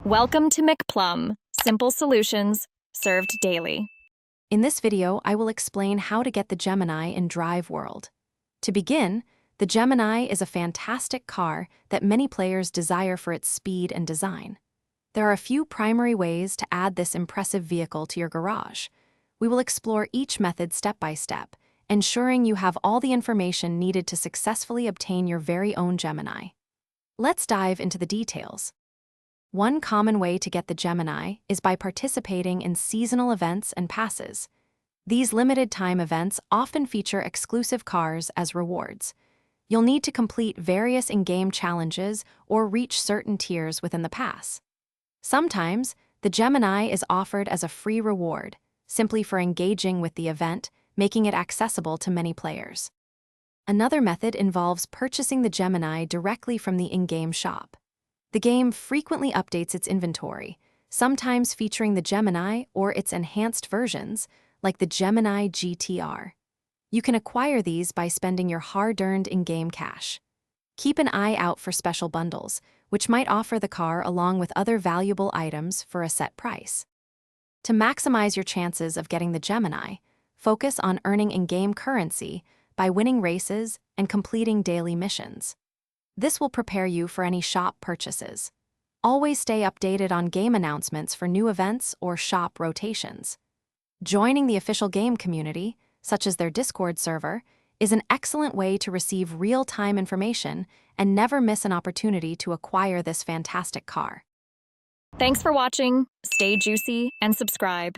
Welcome to McPlum, simple solutions served daily. In this video, I will explain how to get the Gemini in Drive World. To begin, the Gemini is a fantastic car that many players desire for its speed and design. There are a few primary ways to add this impressive vehicle to your garage. We will explore each method step by step, ensuring you have all the information needed to successfully obtain your very own Gemini. Let's dive into the details. One common way to get the Gemini is by participating in seasonal events and passes. These limited-time events often feature exclusive cars as rewards. You'll need to complete various in-game challenges or reach certain tiers within the pass. Sometimes, the Gemini is offered as a free reward, simply for engaging with the event, making it accessible to many players. Another method involves purchasing the Gemini directly from the in-game shop. The game frequently updates its inventory, sometimes featuring the Gemini or its enhanced versions, like the Gemini GTR. You can acquire these by spending your hard-earned in-game cash. Keep an eye out for special bundles, which might offer the car along with other valuable items for a set price. To maximize your chances of getting the Gemini, focus on earning in-game currency by winning races and completing daily missions. This will prepare you for any shop purchases. Always stay updated on game announcements for new events or shop rotations. Joining the official game community, such as their Discord server, is an excellent way to receive real-time information and never miss an opportunity to acquire this fantastic car. Thanks for watching, stay juicy, and subscribe.